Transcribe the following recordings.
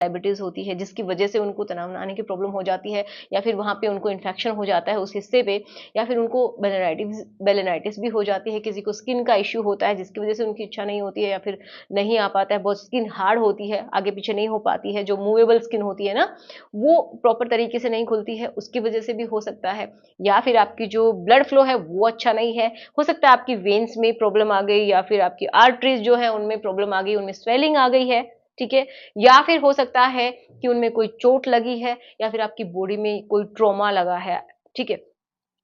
Diabetes होती है जिसकी वजह से उनको तनाव आने की प्रॉब्लम हो जाती है, या फिर वहाँ पे उनको इन्फेक्शन हो जाता है उस हिस्से पे, या फिर उनको बेलेनाइटिस भी हो जाती है, किसी को स्किन का इश्यू होता है जिसकी वजह से उनकी इच्छा नहीं होती है या फिर नहीं आ पाता है, बहुत स्किन हार्ड होती है, आगे पीछे नहीं हो पाती है, जो मूवेबल स्किन होती है ना वो प्रॉपर तरीके से नहीं खुलती है, उसकी वजह से भी हो सकता है। या फिर आपकी जो ब्लड फ्लो है वो अच्छा नहीं है, हो सकता है आपकी वेन्स में प्रॉब्लम आ गई, या फिर आपकी आर्टरीज जो है उनमें प्रॉब्लम आ गई, उनमें स्वेलिंग आ गई है, ठीक है। या फिर हो सकता है कि उनमें कोई चोट लगी है, या फिर आपकी बॉडी में कोई ट्रॉमा लगा है, ठीक है।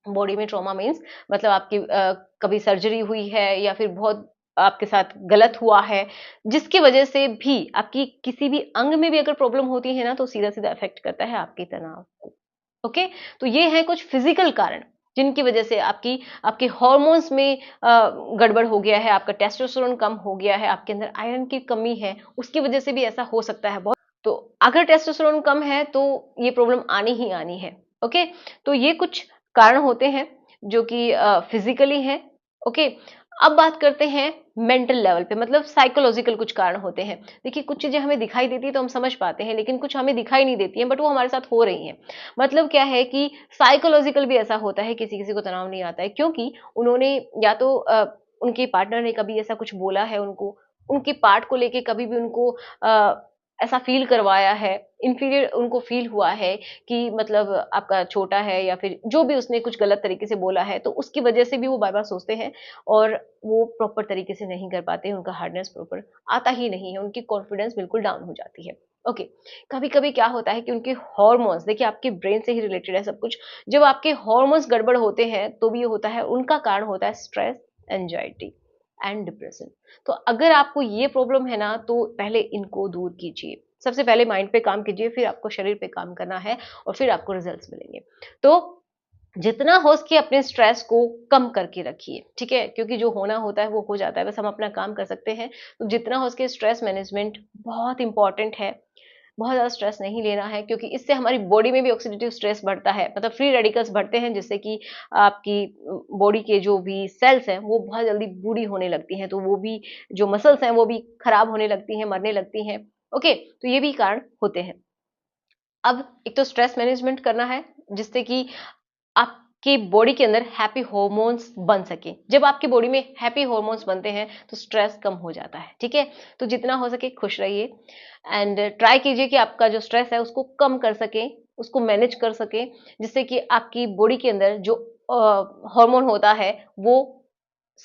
बॉडी में ट्रॉमा मीन्स मतलब आपकी कभी सर्जरी हुई है या फिर बहुत आपके साथ गलत हुआ है, जिसकी वजह से भी आपकी किसी भी अंग में भी अगर प्रॉब्लम होती है ना तो सीधा सीधा इफेक्ट करता है आपके तनाव को। ओके, तो ये है कुछ फिजिकल कारण जिनकी वजह से आपकी आपके हार्मोन्स में गड़बड़ हो गया है, आपका टेस्टोस्टेरोन कम हो गया है, आपके अंदर आयरन की कमी है, उसकी वजह से भी ऐसा हो सकता है बहुत। तो अगर टेस्टोस्टेरोन कम है तो ये प्रॉब्लम आनी ही आनी है। ओके, तो ये कुछ कारण होते हैं जो कि फिजिकली हैं। ओके, अब बात करते हैं मेंटल लेवल पे, मतलब साइकोलॉजिकल कुछ कारण होते हैं। देखिए कुछ चीजें हमें दिखाई देती है तो हम समझ पाते हैं, लेकिन कुछ हमें दिखाई नहीं देती हैं बट वो हमारे साथ हो रही हैं। मतलब क्या है कि साइकोलॉजिकल भी ऐसा होता है, किसी किसी को तनाव नहीं आता है क्योंकि उन्होंने या तो उनके पार्टनर ने कभी ऐसा कुछ बोला है उनको, उनके पार्ट को लेके कभी भी उनको ऐसा फील करवाया है, इंफीरियर उनको फील हुआ है कि मतलब आपका छोटा है, या फिर जो भी उसने कुछ गलत तरीके से बोला है, तो उसकी वजह से भी वो बार बार सोचते हैं और वो प्रॉपर तरीके से नहीं कर पाते हैं, उनका हार्डनेस प्रॉपर आता ही नहीं है, उनकी कॉन्फिडेंस बिल्कुल डाउन हो जाती है। ओके, कभी कभी क्या होता है कि उनके हॉर्मोन्स, देखिए आपके ब्रेन से ही रिलेटेड है सब कुछ, जब आपके हॉर्मोन्स गड़बड़ होते हैं तो भी ये होता है, उनका कारण होता है स्ट्रेस, एंजाइटी एंड डिप्रेशन। तो अगर आपको ये प्रॉब्लम है ना तो पहले इनको दूर कीजिए, सबसे पहले माइंड पे काम कीजिए, फिर आपको शरीर पे काम करना है और फिर आपको रिजल्ट्स मिलेंगे। तो जितना हो सके अपने स्ट्रेस को कम करके रखिए, ठीक है, क्योंकि जो होना होता है वो हो जाता है, बस हम अपना काम कर सकते हैं। तो जितना हो सके स्ट्रेस मैनेजमेंट बहुत इंपॉर्टेंट है, बहुत ज़्यादा स्ट्रेस नहीं लेना है क्योंकि इससे हमारी बॉडी में भी ऑक्सीडेटिव स्ट्रेस बढ़ता है, मतलब फ्री रेडिकल्स बढ़ते हैं जिससे कि आपकी बॉडी के जो भी सेल्स हैं वो बहुत जल्दी बूढ़ी होने लगती हैं, तो वो भी जो मसल्स हैं वो भी खराब होने लगती हैं, मरने लगती हैं। ओके, तो ये भी कारण होते हैं। अब एक तो स्ट्रेस मैनेजमेंट करना है जिससे कि आपकी बॉडी के अंदर हैप्पी हॉर्मोन्स बन सके। जब आपकी बॉडी में हैप्पी हॉर्मोन्स बनते हैं तो स्ट्रेस कम हो जाता है, ठीक है। तो जितना हो सके खुश रहिए एंड ट्राई कीजिए कि आपका जो स्ट्रेस है उसको कम कर सके, उसको मैनेज कर सके, जिससे कि आपकी बॉडी के अंदर जो हार्मोन होता है वो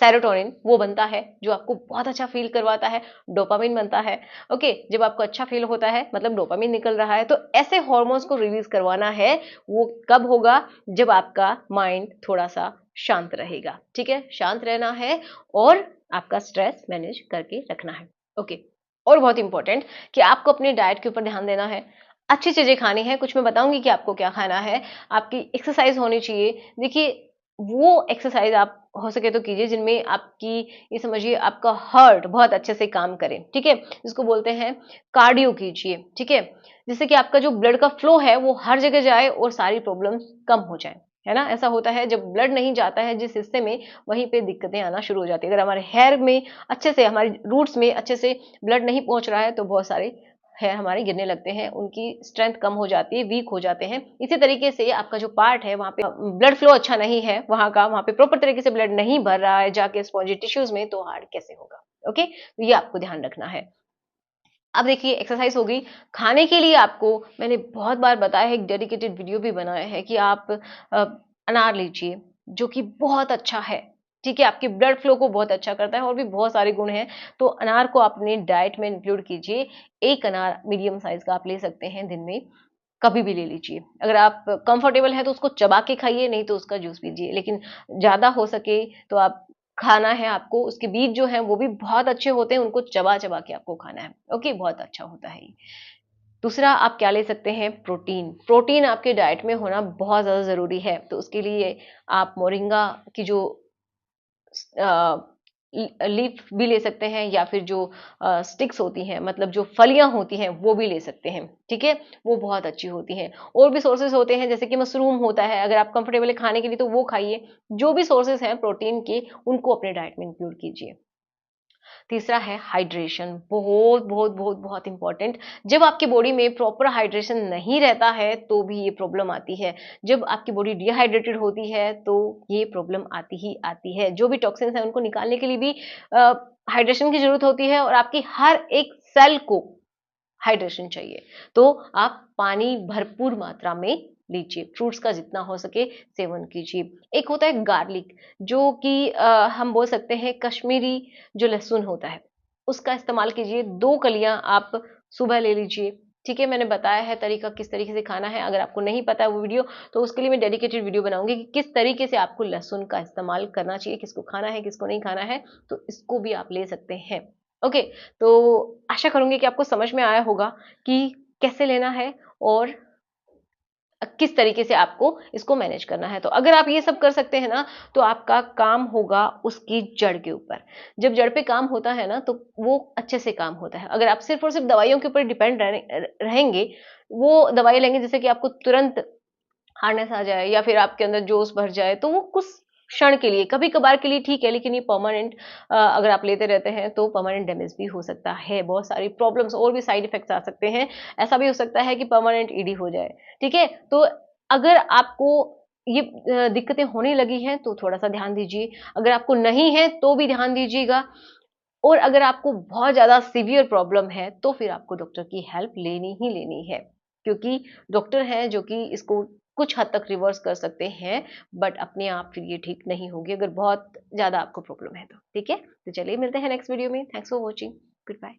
सेरोटोनिन वो बनता है जो आपको बहुत अच्छा फील करवाता है, डोपामिन बनता है। ओके, जब आपको अच्छा फील होता है मतलब डोपामिन निकल रहा है, तो ऐसे हार्मोन्स को रिलीज करवाना है। वो कब होगा? जब आपका माइंड थोड़ा सा शांत रहेगा, ठीक है, शांत रहना है और आपका स्ट्रेस मैनेज करके रखना है। ओके, और बहुत इंपॉर्टेंट कि आपको अपने डाइट के ऊपर ध्यान देना है, अच्छी चीजें खानी है, कुछ मैं बताऊंगी कि आपको क्या खाना है, आपकी एक्सरसाइज होनी चाहिए। देखिए वो एक्सरसाइज आप हो सके तो कीजिए जिनमें आपकी, ये समझिए आपका हार्ट बहुत अच्छे से काम करे, ठीक है, जिसको बोलते हैं कार्डियो कीजिए, ठीक है, जिससे कि आपका जो ब्लड का फ्लो है वो हर जगह जाए और सारी प्रॉब्लम्स कम हो जाए, है ना। ऐसा होता है जब ब्लड नहीं जाता है जिस हिस्से में, वहीं पे दिक्कतें आना शुरू हो जाती है। अगर हमारे हेयर में अच्छे से, हमारी रूट्स में अच्छे से ब्लड नहीं पहुंच रहा है तो बहुत सारे हेयर हमारे गिरने लगते हैं, उनकी स्ट्रेंथ कम हो जाती है, वीक हो जाते हैं। इसी तरीके से आपका जो पार्ट है वहाँ पे ब्लड फ्लो अच्छा नहीं है, वहाँ पे प्रॉपर तरीके से ब्लड नहीं भर रहा है जाके स्पॉन्जी टिश्यूज में, तो हार्ड कैसे होगा। ओके, तो ये आपको ध्यान रखना है। अब देखिए एक्सरसाइज हो गई, खाने के लिए आपको मैंने बहुत बार बताया है, एक डेडिकेटेड वीडियो भी बनाया है कि आप अ, अनार लीजिए जो कि बहुत अच्छा है, ठीक है, आपके ब्लड फ्लो को बहुत अच्छा करता है और भी बहुत सारे गुण हैं। तो अनार को आप अपनी डाइट में इंक्लूड कीजिए। एक अनार मीडियम साइज का आप ले सकते हैं दिन में, कभी भी ले लीजिए। अगर आप कंफर्टेबल है तो उसको चबा के खाइए, नहीं तो उसका जूस पीजिए, लेकिन ज्यादा हो सके तो आप खाना है आपको, उसके बीज जो हैं वो भी बहुत अच्छे होते हैं, उनको चबा चबा के आपको खाना है। ओके, बहुत अच्छा होता है ये। दूसरा आप क्या ले सकते हैं? प्रोटीन। प्रोटीन आपके डाइट में होना बहुत ज़्यादा ज़रूरी है, तो उसके लिए आप मोरिंगा की जो लीफ भी ले सकते हैं, या फिर जो स्टिक्स होती हैं, मतलब जो फलियां होती हैं वो भी ले सकते हैं, ठीक है, वो बहुत अच्छी होती हैं। और भी सोर्सेज होते हैं जैसे कि मशरूम होता है, अगर आप कंफर्टेबल है खाने के लिए तो वो खाइए। जो भी सोर्सेज हैं प्रोटीन के, उनको अपने डाइट में इंक्लूड कीजिए। तीसरा है हाइड्रेशन, बहुत बहुत बहुत बहुत इंपॉर्टेंट। जब आपकी बॉडी में प्रॉपर हाइड्रेशन नहीं रहता है तो भी ये प्रॉब्लम आती है। जब आपकी बॉडी डिहाइड्रेटेड होती है तो ये प्रॉब्लम आती ही आती है। जो भी टॉक्सिन्स हैं उनको निकालने के लिए भी हाइड्रेशन की जरूरत होती है, और आपकी हर एक सेल को हाइड्रेशन चाहिए। तो आप पानी भरपूर मात्रा में लीजिए, फ्रूट्स का जितना हो सके सेवन कीजिए। एक होता है गार्लिक, जो कि हम बोल सकते हैं कश्मीरी जो लहसुन होता है, उसका इस्तेमाल कीजिए। 2 कलियां आप सुबह ले लीजिए। ठीक है, मैंने बताया है तरीका किस तरीके से खाना है। अगर आपको नहीं पता है वो वीडियो, तो उसके लिए मैं डेडिकेटेड वीडियो बनाऊंगी कि किस तरीके से आपको लहसुन का इस्तेमाल करना चाहिए, किसको खाना है किसको नहीं खाना है, तो इसको भी आप ले सकते हैं। ओके, तो आशा करूंगी कि आपको समझ में आया होगा कि कैसे लेना है और किस तरीके से आपको इसको मैनेज करना है। तो अगर आप ये सब कर सकते हैं ना, तो आपका काम होगा उसकी जड़ के ऊपर। जब जड़ पे काम होता है ना, तो वो अच्छे से काम होता है। अगर आप सिर्फ और सिर्फ दवाइयों के ऊपर डिपेंड रहेंगे, वो दवाई लेंगे जैसे कि आपको तुरंत हार्डनेस आ जाए या फिर आपके अंदर जोश भर जाए, तो वो कुछ क्षण के लिए, कभी कभार के लिए ठीक है, लेकिन ये परमानेंट अगर आप लेते रहते हैं तो परमानेंट डैमेज भी हो सकता है। बहुत सारी प्रॉब्लम्स और भी साइड इफेक्ट्स आ सकते हैं। ऐसा भी हो सकता है कि परमानेंट ईडी हो जाए। ठीक है, तो अगर आपको ये दिक्कतें होने लगी हैं तो थोड़ा सा ध्यान दीजिए। अगर आपको नहीं है तो भी ध्यान दीजिएगा। और अगर आपको बहुत ज्यादा सीवियर प्रॉब्लम है तो फिर आपको डॉक्टर की हेल्प लेनी ही लेनी है, क्योंकि डॉक्टर हैं जो कि इसको कुछ हद तक रिवर्स कर सकते हैं, बट अपने आप फिर ये ठीक नहीं होगी अगर बहुत ज्यादा आपको प्रॉब्लम है तो। ठीक है, तो चलिए मिलते हैं नेक्स्ट वीडियो में। Thanks for watching, good bye.